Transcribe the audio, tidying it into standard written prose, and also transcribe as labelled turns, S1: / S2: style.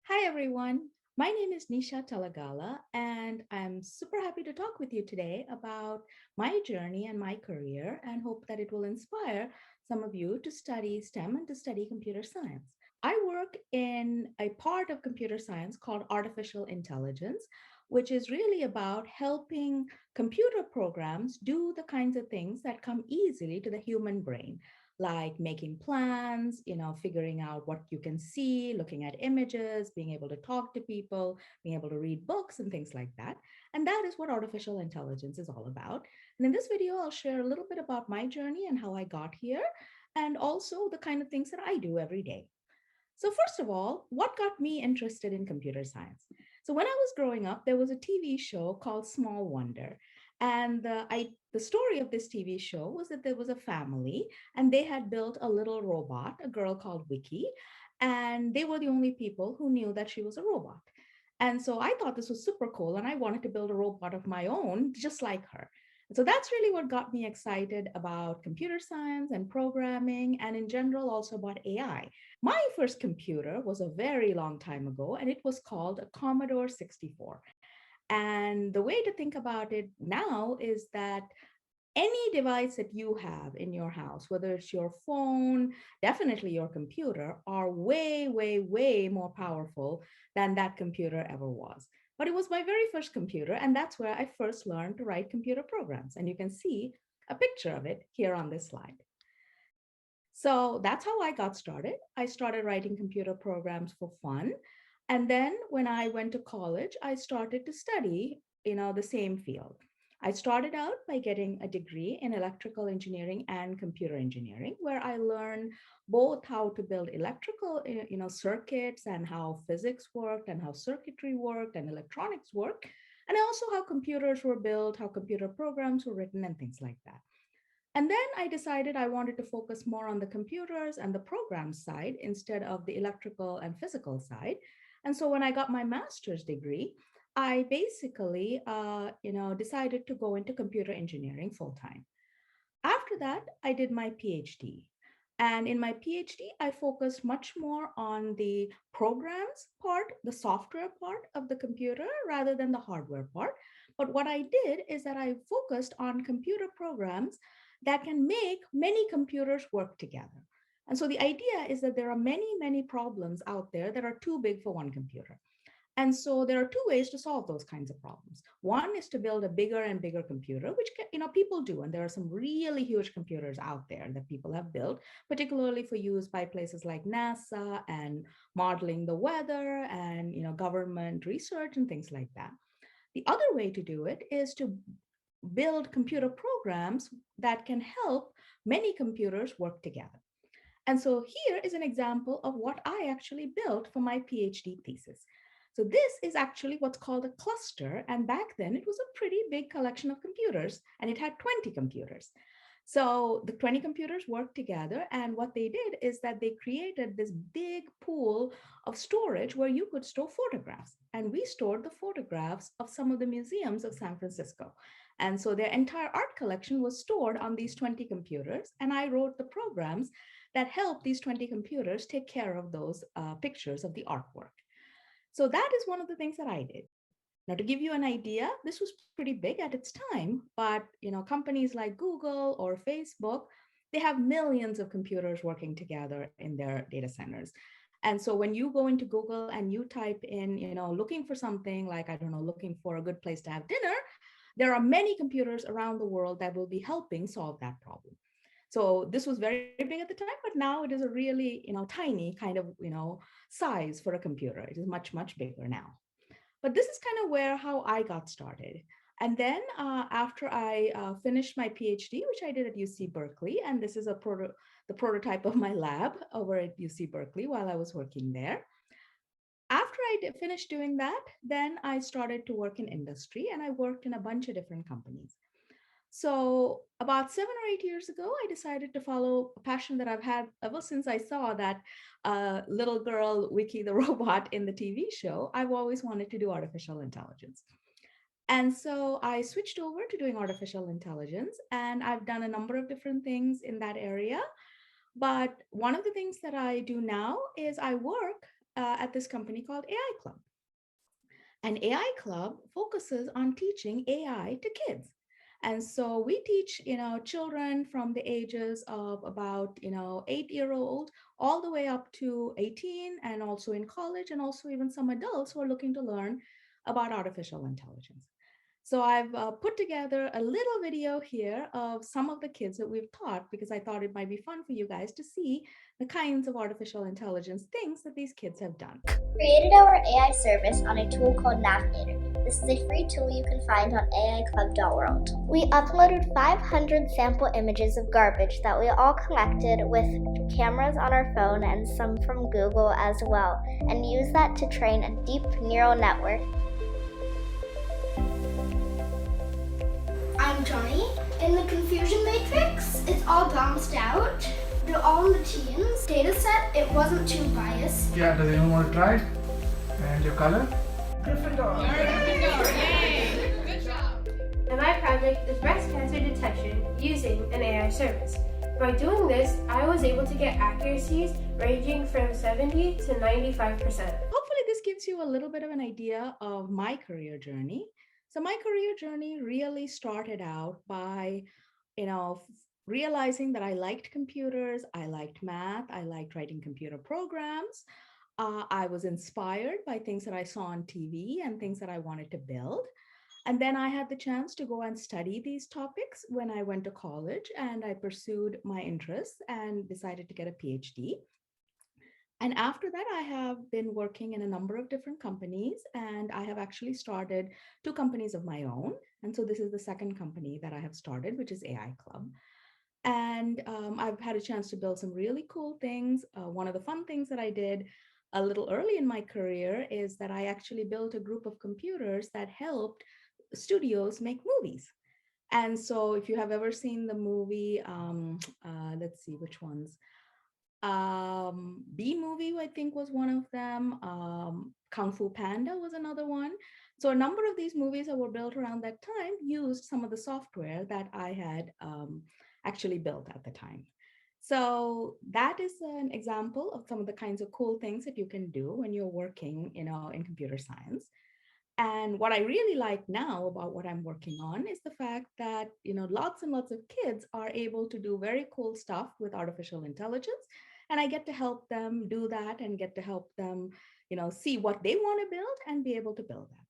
S1: Hi, everyone. My name is Nisha Talagala, and I'm super happy to talk with you today about my journey and my career, and hope that it will inspire some of you to study STEM and to study computer science. I work in a part of computer science called artificial intelligence, which is really about helping computer programs do the kinds of things that come easily to the human brain, like making plans, figuring out what you can see, looking at images, being able to talk to people, being able to read books and things like that. And that is what artificial intelligence is all about. And in this video, I'll share a little bit about my journey and how I got here, and also the kind of things that I do every day. So, first of all, what got me interested in computer science? So, when I was growing up, there was a TV show called Small Wonder. And the story of this TV show was that there was a family and they had built a little robot, a girl called Wiki, and they were the only people who knew that she was a robot. And so I thought this was super cool and I wanted to build a robot of my own, just like her. So that's really what got me excited about computer science and programming, and in general, also about AI. My first computer was a very long time ago, and it was called a Commodore 64. And the way to think about it now is that any device that you have in your house, whether it's your phone, definitely your computer, are way, way, way more powerful than that computer ever was. But it was my very first computer, and that's where I first learned to write computer programs. And you can see a picture of it here on this slide. So that's how I got started. I started writing computer programs for fun. And then when I went to college, I started to study, the same field. I started out by getting a degree in electrical engineering and computer engineering, where I learned both how to build electrical, circuits, and how physics worked and how circuitry worked and electronics worked, and also how computers were built, how computer programs were written, and things like that. And then I decided I wanted to focus more on the computers and the program side instead of the electrical and physical side. And so when I got my master's degree, I basically, decided to go into computer engineering full time. After that, I did my PhD. And in my PhD, I focused much more on the programs part, the software part of the computer rather than the hardware part. But what I did is that I focused on computer programs that can make many computers work together. And so the idea is that there are many, many problems out there that are too big for one computer. And so there are two ways to solve those kinds of problems. One is to build a bigger and bigger computer, which people do, and there are some really huge computers out there that people have built, particularly for use by places like NASA and modeling the weather and government research and things like that. The other way to do it is to build computer programs that can help many computers work together. And so here is an example of what I actually built for my PhD thesis. So this is actually what's called a cluster. And back then it was a pretty big collection of computers and it had 20 computers. So the 20 computers worked together. And what they did is that they created this big pool of storage where you could store photographs. And we stored the photographs of some of the museums of San Francisco. And so their entire art collection was stored on these 20 computers. And I wrote the programs that help these 20 computers take care of those pictures of the artwork. So that is one of the things that I did. Now, to give you an idea, this was pretty big at its time, but companies like Google or Facebook, they have millions of computers working together in their data centers. And so when you go into Google and you type in, looking for something like, I don't know, looking for a good place to have dinner, there are many computers around the world that will be helping solve that problem. So this was very big at the time, but now it is a really, tiny kind of, size for a computer. It is much, much bigger now. But this is kind of where how I got started. And then after I finished my PhD, which I did at UC Berkeley, and this is the prototype of my lab over at UC Berkeley while I was working there. After I finished doing that, then I started to work in industry and I worked in a bunch of different companies. So about 7 or 8 years ago, I decided to follow a passion that I've had ever since I saw that little girl Wiki the robot in the TV show. I've always wanted to do artificial intelligence. And so I switched over to doing artificial intelligence, and I've done a number of different things in that area. But one of the things that I do now is I work at this company called AIClub. And AIClub focuses on teaching AI to kids. And so we teach, children from the ages of about, 8-year-old all the way up to 18, and also in college, and also even some adults who are looking to learn about artificial intelligence. So I've put together a little video here of some of the kids that we've taught, because I thought it might be fun for you guys to see the kinds of artificial intelligence things that these kids have done.
S2: Created our AI service on a tool called Navigator. This is a free tool you can find on AIClub.world. We uploaded 500 sample images of garbage that we all collected with cameras on our phone and some from Google as well, and used that to train a deep neural network.
S3: I'm Johnny. In the confusion matrix, it's all balanced out. They're all in the teens. Data set, it wasn't too biased.
S4: Yeah, does anyone want to try it? And your color?
S3: Gryffindor.
S5: Yay! Good job.
S6: And my project is breast cancer detection using an AI service. By doing this, I was able to get accuracies ranging from 70 to 95%.
S1: Hopefully this gives you a little bit of an idea of my career journey. So my career journey really started out by, realizing that I liked computers, I liked math, I liked writing computer programs. I was inspired by things that I saw on TV and things that I wanted to build. And then I had the chance to go and study these topics when I went to college, and I pursued my interests and decided to get a PhD. And after that, I have been working in a number of different companies, and I have actually started 2 companies of my own. And so this is the second company that I have started, which is AIClub. And I've had a chance to build some really cool things. One of the fun things that I did a little early in my career is that I actually built a group of computers that helped studios make movies. And so if you have ever seen the movie, let's see which ones. B movie, I think, was one of them. Kung Fu Panda was another one. So a number of these movies that were built around that time used some of the software that I had actually built at the time. So that is an example of some of the kinds of cool things that you can do when you're working, in computer science. And what I really like now about what I'm working on is the fact that, lots and lots of kids are able to do very cool stuff with artificial intelligence. And I get to help them do that and get to help them, see what they want to build and be able to build that.